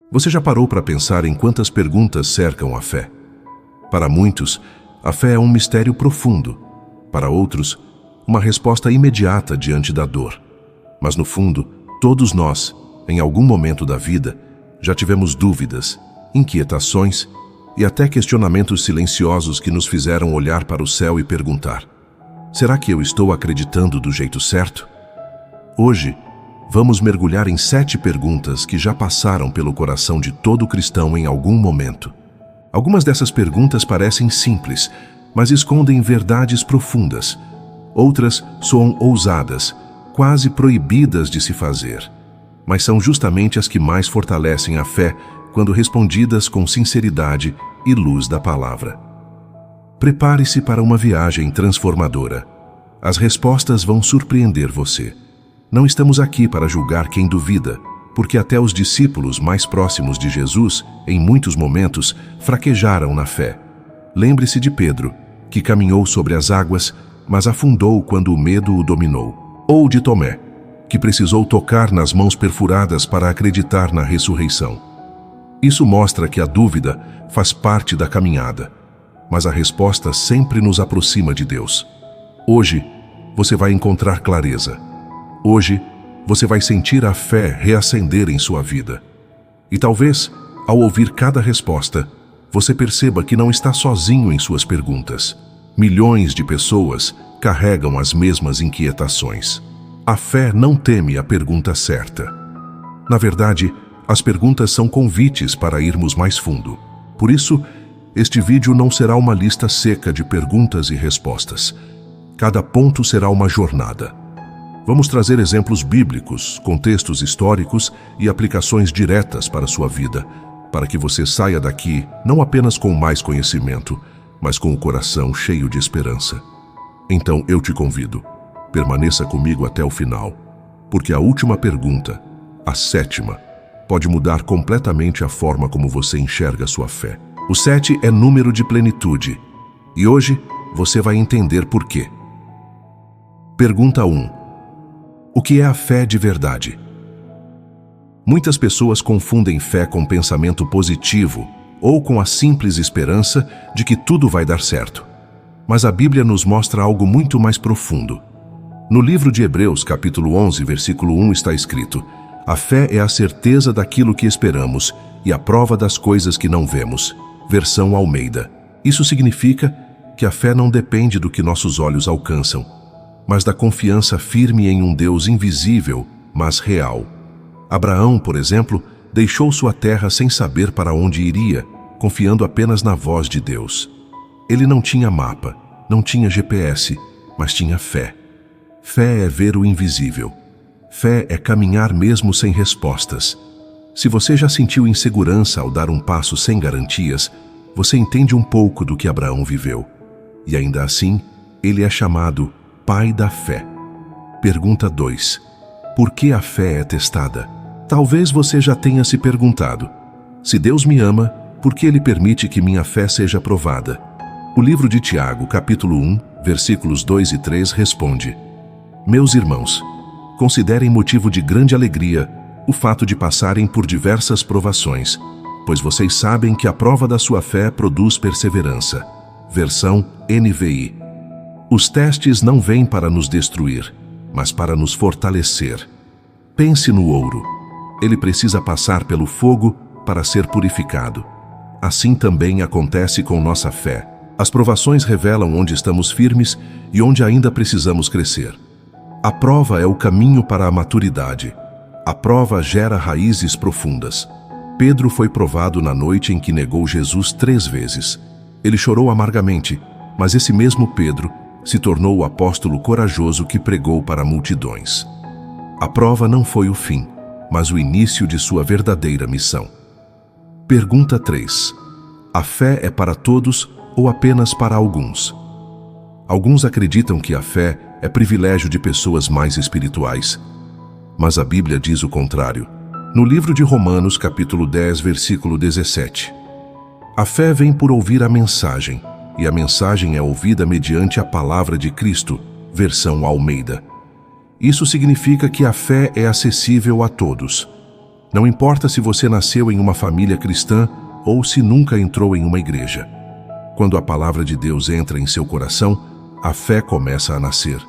Você já parou para pensar em quantas perguntas cercam a fé? Para muitos, a fé é um mistério profundo. Para outros, uma resposta imediata diante da dor. Mas no fundo, todos nós, em algum momento da vida, já tivemos dúvidas, inquietações e até questionamentos silenciosos que nos fizeram olhar para o céu e perguntar: será que eu estou acreditando do jeito certo? Hoje, vamos mergulhar em 7 perguntas que já passaram pelo coração de todo cristão em algum momento. Algumas dessas perguntas parecem simples, mas escondem verdades profundas. Outras soam ousadas, quase proibidas de se fazer. Mas são justamente as que mais fortalecem a fé quando respondidas com sinceridade e luz da palavra. Prepare-se para uma viagem transformadora. As respostas vão surpreender você. Não estamos aqui para julgar quem duvida, porque até os discípulos mais próximos de Jesus, em muitos momentos, fraquejaram na fé. Lembre-se de Pedro, que caminhou sobre as águas, mas afundou quando o medo o dominou. Ou de Tomé, que precisou tocar nas mãos perfuradas para acreditar na ressurreição. Isso mostra que a dúvida faz parte da caminhada, mas a resposta sempre nos aproxima de Deus. Hoje, você vai encontrar clareza. Hoje, você vai sentir a fé reacender em sua vida. E talvez, ao ouvir cada resposta, você perceba que não está sozinho em suas perguntas. Milhões de pessoas carregam as mesmas inquietações. A fé não teme a pergunta certa. Na verdade, as perguntas são convites para irmos mais fundo. Por isso, este vídeo não será uma lista seca de perguntas e respostas. Cada ponto será uma jornada. Vamos trazer exemplos bíblicos, contextos históricos e aplicações diretas para a sua vida, para que você saia daqui não apenas com mais conhecimento, mas com o coração cheio de esperança. Então eu te convido, permaneça comigo até o final, porque a última pergunta, a 7ª, pode mudar completamente a forma como você enxerga a sua fé. O 7 é número de plenitude, e hoje você vai entender por quê. Pergunta 1. O que é a fé de verdade? Muitas pessoas confundem fé com pensamento positivo ou com a simples esperança de que tudo vai dar certo. Mas a Bíblia nos mostra algo muito mais profundo. No livro de Hebreus, capítulo 11, versículo 1, está escrito: a fé é a certeza daquilo que esperamos e a prova das coisas que não vemos. Versão Almeida. Isso significa que a fé não depende do que nossos olhos alcançam, mas da confiança firme em um Deus invisível, mas real. Abraão, por exemplo, deixou sua terra sem saber para onde iria, confiando apenas na voz de Deus. Ele não tinha mapa, não tinha GPS, mas tinha fé. Fé é ver o invisível. Fé é caminhar mesmo sem respostas. Se você já sentiu insegurança ao dar um passo sem garantias, você entende um pouco do que Abraão viveu. E ainda assim, ele é chamado Pai da Fé. Pergunta 2. Por que a fé é testada? Talvez você já tenha se perguntado: se Deus me ama, por que Ele permite que minha fé seja provada? O livro de Tiago, capítulo 1, versículos 2 e 3, responde: meus irmãos, considerem motivo de grande alegria o fato de passarem por diversas provações, pois vocês sabem que a prova da sua fé produz perseverança. Versão NVI. Os testes não vêm para nos destruir, mas para nos fortalecer. Pense no ouro. Ele precisa passar pelo fogo para ser purificado. Assim também acontece com nossa fé. As provações revelam onde estamos firmes e onde ainda precisamos crescer. A prova é o caminho para a maturidade. A prova gera raízes profundas. Pedro foi provado na noite em que negou Jesus 3 vezes. Ele chorou amargamente, mas esse mesmo Pedro se tornou o apóstolo corajoso que pregou para multidões. A prova não foi o fim, mas o início de sua verdadeira missão. Pergunta 3. A fé é para todos ou apenas para alguns? Alguns acreditam que a fé é privilégio de pessoas mais espirituais, mas a Bíblia diz o contrário. No livro de Romanos, capítulo 10, versículo 17. A fé vem por ouvir a mensagem, e a mensagem é ouvida mediante a palavra de Cristo, versão Almeida. Isso significa que a fé é acessível a todos. Não importa se você nasceu em uma família cristã ou se nunca entrou em uma igreja. Quando a palavra de Deus entra em seu coração, a fé começa a nascer.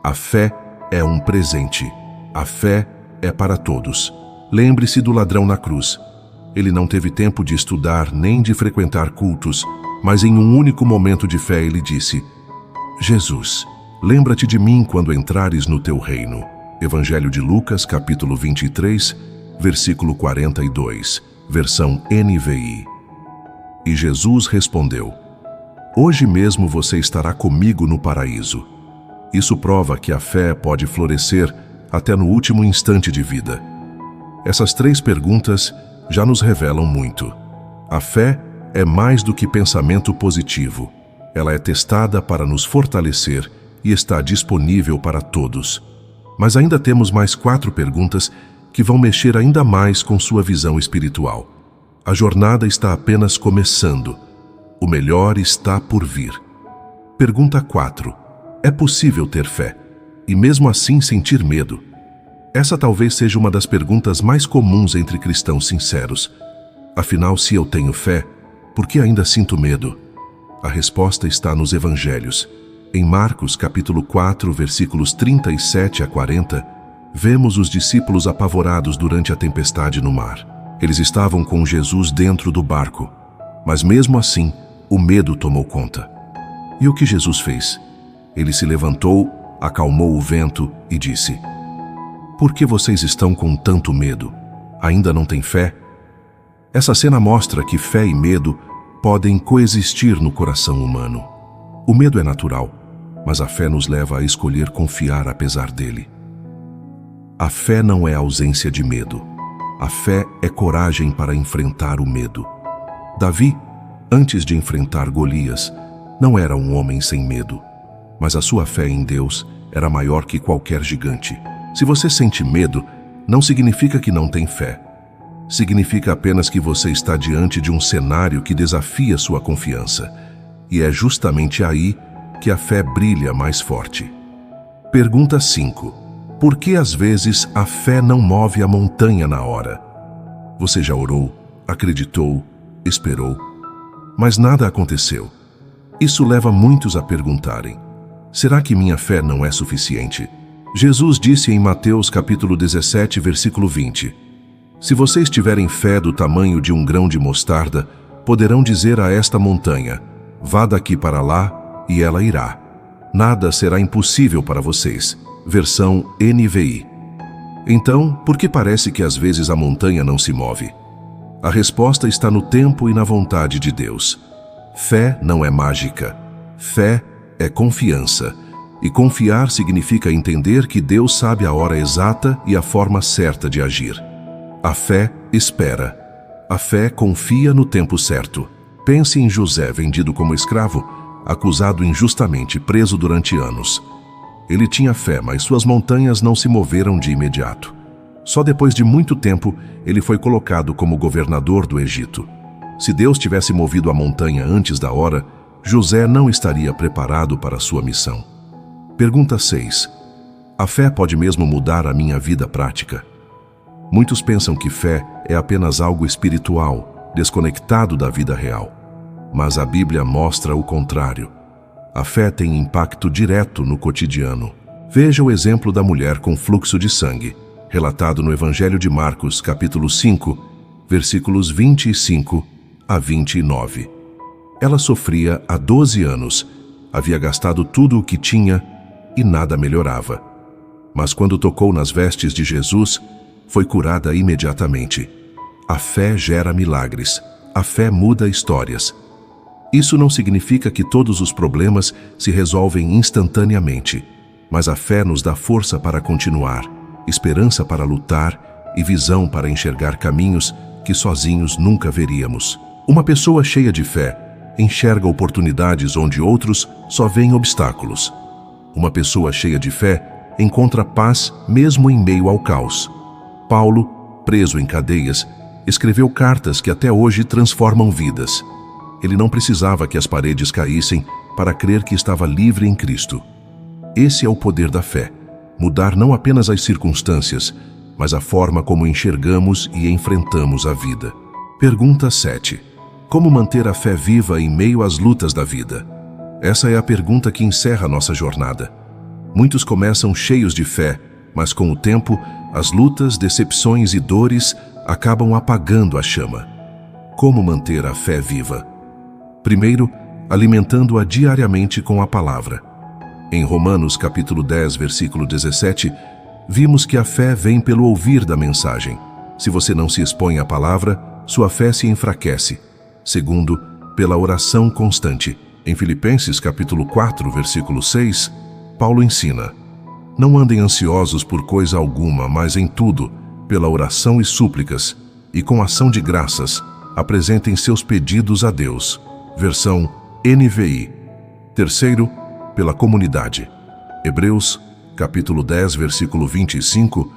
A fé é um presente. A fé é para todos. Lembre-se do ladrão na cruz. Ele não teve tempo de estudar nem de frequentar cultos, mas em um único momento de fé ele disse: Jesus, lembra-te de mim quando entrares no teu reino. Evangelho de Lucas, capítulo 23, versículo 42, versão NVI. E Jesus respondeu: Hoje mesmo você estará comigo no paraíso. Isso prova que a fé pode florescer até no último instante de vida. Essas 3 perguntas já nos revelam muito. A fé é mais do que pensamento positivo. Ela é testada para nos fortalecer e está disponível para todos. Mas ainda temos mais 4 perguntas que vão mexer ainda mais com sua visão espiritual. A jornada está apenas começando. O melhor está por vir. Pergunta 4. É possível ter fé e mesmo assim sentir medo? Essa talvez seja uma das perguntas mais comuns entre cristãos sinceros. Afinal, se eu tenho fé, por que ainda sinto medo? A resposta está nos evangelhos. Em Marcos, capítulo 4, versículos 37 a 40, vemos os discípulos apavorados durante a tempestade no mar. Eles estavam com Jesus dentro do barco, mas mesmo assim, o medo tomou conta. E o que Jesus fez? Ele se levantou, acalmou o vento e disse: Por que vocês estão com tanto medo? Ainda não têm fé? Essa cena mostra que fé e medo podem coexistir no coração humano. O medo é natural, mas a fé nos leva a escolher confiar apesar dele. A fé não é ausência de medo. A fé é coragem para enfrentar o medo. Davi, antes de enfrentar Golias, não era um homem sem medo, mas a sua fé em Deus era maior que qualquer gigante. Se você sente medo, não significa que não tem fé. Significa apenas que você está diante de um cenário que desafia sua confiança. E é justamente aí que a fé brilha mais forte. Pergunta 5. Por que às vezes a fé não move a montanha na hora? Você já orou, acreditou, esperou, mas nada aconteceu. Isso leva muitos a perguntarem: será que minha fé não é suficiente? Jesus disse em Mateus capítulo 17, versículo 20: Se vocês tiverem fé do tamanho de um grão de mostarda, poderão dizer a esta montanha: vá daqui para lá, e ela irá. Nada será impossível para vocês. Versão NVI. Então, por que parece que às vezes a montanha não se move? A resposta está no tempo e na vontade de Deus. Fé não é mágica. Fé é confiança. E confiar significa entender que Deus sabe a hora exata e a forma certa de agir. A fé espera. A fé confia no tempo certo. Pense em José, vendido como escravo, acusado injustamente, preso durante anos. Ele tinha fé, mas suas montanhas não se moveram de imediato. Só depois de muito tempo, ele foi colocado como governador do Egito. Se Deus tivesse movido a montanha antes da hora, José não estaria preparado para sua missão. Pergunta 6. A fé pode mesmo mudar a minha vida prática? Muitos pensam que fé é apenas algo espiritual, desconectado da vida real. Mas a Bíblia mostra o contrário. A fé tem impacto direto no cotidiano. Veja o exemplo da mulher com fluxo de sangue, relatado no Evangelho de Marcos, capítulo 5, versículos 25 a 29. Ela sofria há 12 anos, havia gastado tudo o que tinha e nada melhorava. Mas quando tocou nas vestes de Jesus, foi curada imediatamente. A fé gera milagres. A fé muda histórias. Isso não significa que todos os problemas se resolvem instantaneamente, mas a fé nos dá força para continuar, esperança para lutar e visão para enxergar caminhos que sozinhos nunca veríamos. Uma pessoa cheia de fé enxerga oportunidades onde outros só veem obstáculos. Uma pessoa cheia de fé encontra paz mesmo em meio ao caos. Paulo, preso em cadeias, escreveu cartas que até hoje transformam vidas. Ele não precisava que as paredes caíssem para crer que estava livre em Cristo. Esse é o poder da fé. Mudar não apenas as circunstâncias, mas a forma como enxergamos e enfrentamos a vida. Pergunta 7. Como manter a fé viva em meio às lutas da vida? Essa é a pergunta que encerra nossa jornada. Muitos começam cheios de fé, mas com o tempo, as lutas, decepções e dores acabam apagando a chama. Como manter a fé viva? Primeiro, alimentando-a diariamente com a palavra. Em Romanos capítulo 10, versículo 17, vimos que a fé vem pelo ouvir da mensagem. Se você não se expõe à palavra, sua fé se enfraquece. Segundo, pela oração constante. Em Filipenses capítulo 4, versículo 6, Paulo ensina: não andem ansiosos por coisa alguma, mas em tudo, pela oração e súplicas, e com ação de graças, apresentem seus pedidos a Deus. Versão NVI. Terceiro, pela comunidade. Hebreus, capítulo 10, versículo 25,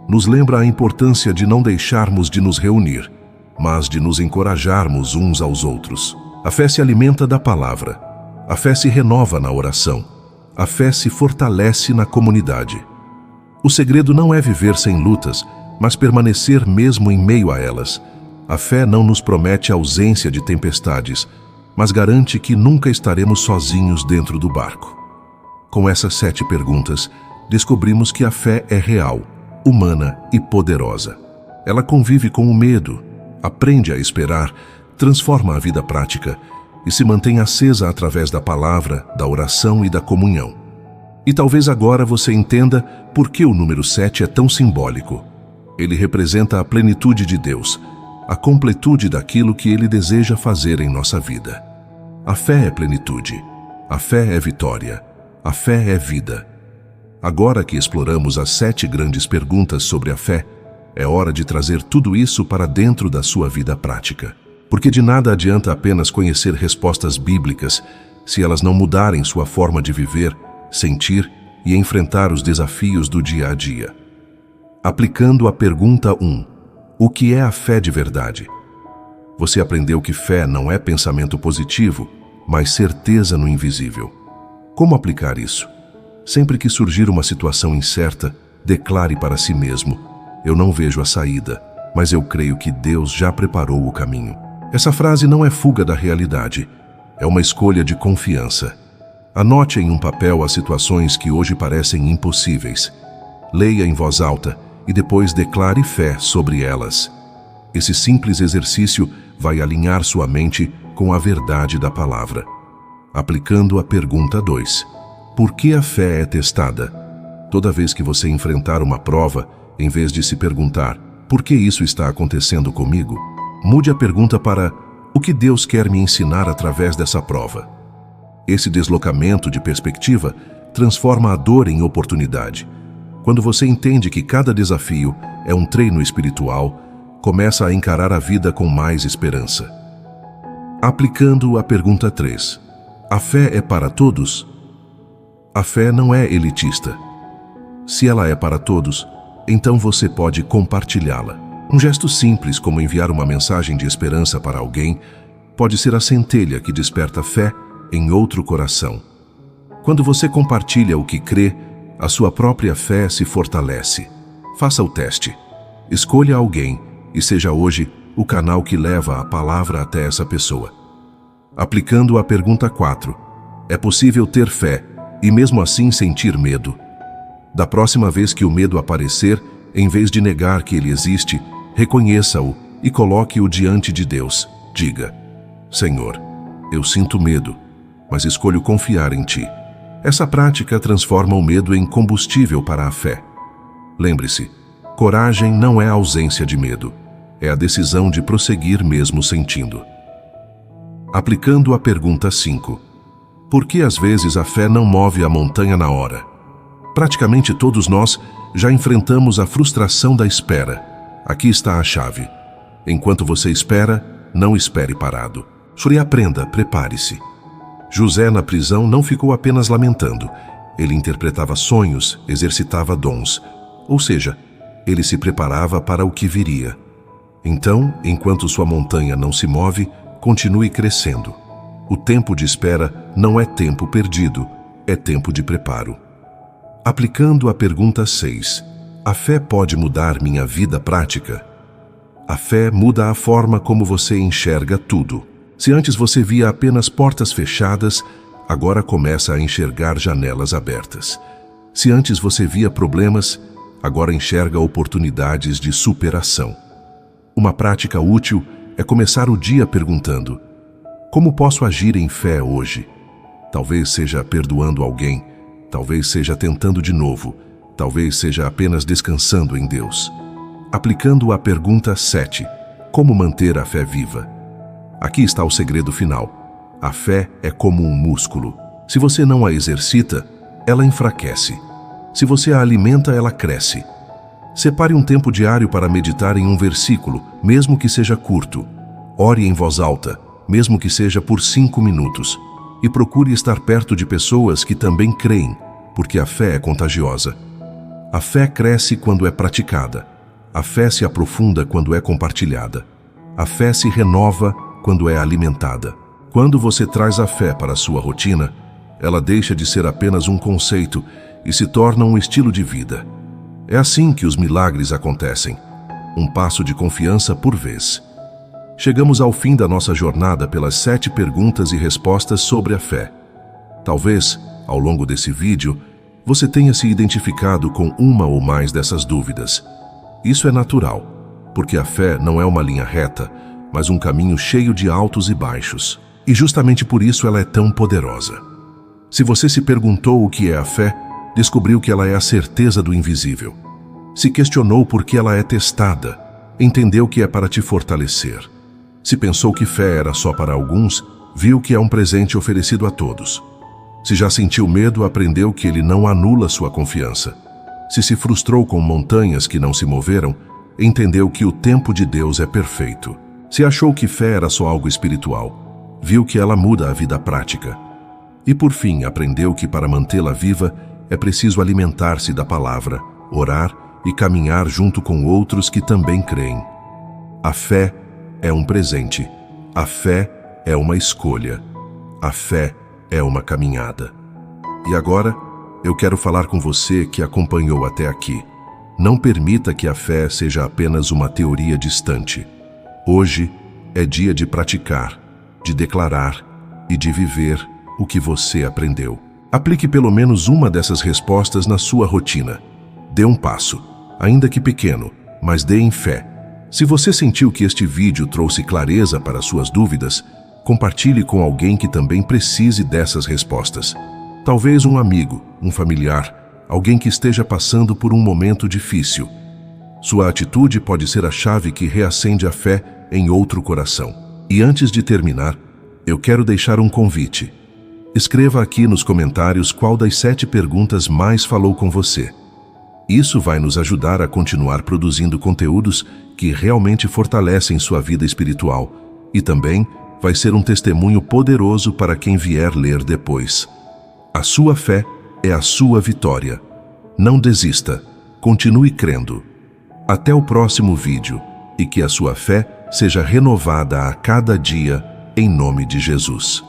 nos lembra a importância de não deixarmos de nos reunir, mas de nos encorajarmos uns aos outros. A fé se alimenta da palavra. A fé se renova na oração. A fé se fortalece na comunidade. O segredo não é viver sem lutas, mas permanecer mesmo em meio a elas. A fé não nos promete ausência de tempestades, mas garante que nunca estaremos sozinhos dentro do barco. Com essas 7 perguntas, descobrimos que a fé é real, humana e poderosa. Ela convive com o medo, aprende a esperar, transforma a vida prática e se mantém acesa através da palavra, da oração e da comunhão. E talvez agora você entenda por que o número 7 é tão simbólico. Ele representa a plenitude de Deus, a completude daquilo que Ele deseja fazer em nossa vida. A fé é plenitude, a fé é vitória, a fé é vida. Agora que exploramos as 7 grandes perguntas sobre a fé, é hora de trazer tudo isso para dentro da sua vida prática. Porque de nada adianta apenas conhecer respostas bíblicas se elas não mudarem sua forma de viver, sentir e enfrentar os desafios do dia a dia. Aplicando a pergunta 1. O que é a fé de verdade? Você aprendeu que fé não é pensamento positivo, mas certeza no invisível. Como aplicar isso? Sempre que surgir uma situação incerta, declare para si mesmo: eu não vejo a saída, mas eu creio que Deus já preparou o caminho. Essa frase não é fuga da realidade, é uma escolha de confiança. Anote em um papel as situações que hoje parecem impossíveis. Leia em voz alta e depois declare fé sobre elas. Esse simples exercício vai alinhar sua mente com a verdade da palavra. Aplicando a pergunta 2. Por que a fé é testada? Toda vez que você enfrentar uma prova, em vez de se perguntar: por que isso está acontecendo comigo? Mude a pergunta para: o que Deus quer me ensinar através dessa prova? Esse deslocamento de perspectiva transforma a dor em oportunidade. Quando você entende que cada desafio é um treino espiritual, começa a encarar a vida com mais esperança. Aplicando a pergunta 3. A fé é para todos? A fé não é elitista. Se ela é para todos, então você pode compartilhá-la. Um gesto simples, como enviar uma mensagem de esperança para alguém, pode ser a centelha que desperta fé em outro coração. Quando você compartilha o que crê, a sua própria fé se fortalece. Faça o teste. Escolha alguém e seja hoje o canal que leva a palavra até essa pessoa. Aplicando a pergunta 4. É possível ter fé e mesmo assim sentir medo? Da próxima vez que o medo aparecer, em vez de negar que ele existe, reconheça-o e coloque-o diante de Deus. Diga: Senhor, eu sinto medo, mas escolho confiar em Ti. Essa prática transforma o medo em combustível para a fé. Lembre-se, coragem não é a ausência de medo, é a decisão de prosseguir mesmo sentindo. Aplicando a pergunta 5. Por que às vezes a fé não move a montanha na hora? Praticamente todos nós já enfrentamos a frustração da espera. Aqui está a chave. Enquanto você espera, não espere parado. Aprenda, prepare-se. José na prisão não ficou apenas lamentando. Ele interpretava sonhos, exercitava dons. Ou seja, ele se preparava para o que viria. Então, enquanto sua montanha não se move, continue crescendo. O tempo de espera não é tempo perdido, é tempo de preparo. Aplicando a pergunta 6. A fé pode mudar minha vida prática? A fé muda a forma como você enxerga tudo. Se antes você via apenas portas fechadas, agora começa a enxergar janelas abertas. Se antes você via problemas, agora enxerga oportunidades de superação. Uma prática útil é começar o dia perguntando: como posso agir em fé hoje? Talvez seja perdoando alguém, talvez seja tentando de novo, talvez seja apenas descansando em Deus. Aplicando a pergunta 7, como manter a fé viva? Aqui está o segredo final. A fé é como um músculo. Se você não a exercita, ela enfraquece. Se você a alimenta, ela cresce. Separe um tempo diário para meditar em um versículo, mesmo que seja curto. Ore em voz alta, mesmo que seja por 5 minutos. E procure estar perto de pessoas que também creem, porque a fé é contagiosa. A fé cresce quando é praticada. A fé se aprofunda quando é compartilhada. A fé se renova quando é alimentada. Quando você traz a fé para a sua rotina, ela deixa de ser apenas um conceito e se torna um estilo de vida. É assim que os milagres acontecem, um passo de confiança por vez. Chegamos ao fim da nossa jornada pelas 7 perguntas e respostas sobre a fé. Talvez, ao longo desse vídeo, você tenha se identificado com uma ou mais dessas dúvidas. Isso é natural, porque a fé não é uma linha reta, mas um caminho cheio de altos e baixos. E justamente por isso ela é tão poderosa. Se você se perguntou o que é a fé, descobriu que ela é a certeza do invisível. Se questionou por que ela é testada, entendeu que é para te fortalecer. Se pensou que fé era só para alguns, viu que é um presente oferecido a todos. Se já sentiu medo, aprendeu que ele não anula sua confiança. Se frustrou com montanhas que não se moveram, entendeu que o tempo de Deus é perfeito. Se achou que fé era só algo espiritual, viu que ela muda a vida prática. E por fim, aprendeu que para mantê-la viva, é preciso alimentar-se da palavra, orar e caminhar junto com outros que também creem. A fé é um presente. A fé é uma escolha. A fé é uma caminhada. E agora, eu quero falar com você que acompanhou até aqui. Não permita que a fé seja apenas uma teoria distante. Hoje é dia de praticar, de declarar e de viver o que você aprendeu. Aplique pelo menos uma dessas respostas na sua rotina. Dê um passo, ainda que pequeno, mas dê em fé. Se você sentiu que este vídeo trouxe clareza para suas dúvidas, compartilhe com alguém que também precise dessas respostas. Talvez um amigo, um familiar, alguém que esteja passando por um momento difícil. Sua atitude pode ser a chave que reacende a fé em outro coração. E antes de terminar, eu quero deixar um convite. Escreva aqui nos comentários qual das 7 perguntas mais falou com você. Isso vai nos ajudar a continuar produzindo conteúdos que realmente fortalecem sua vida espiritual e também vai ser um testemunho poderoso para quem vier ler depois. A sua fé é a sua vitória. Não desista, continue crendo. Até o próximo vídeo e que a sua fé seja renovada a cada dia em nome de Jesus.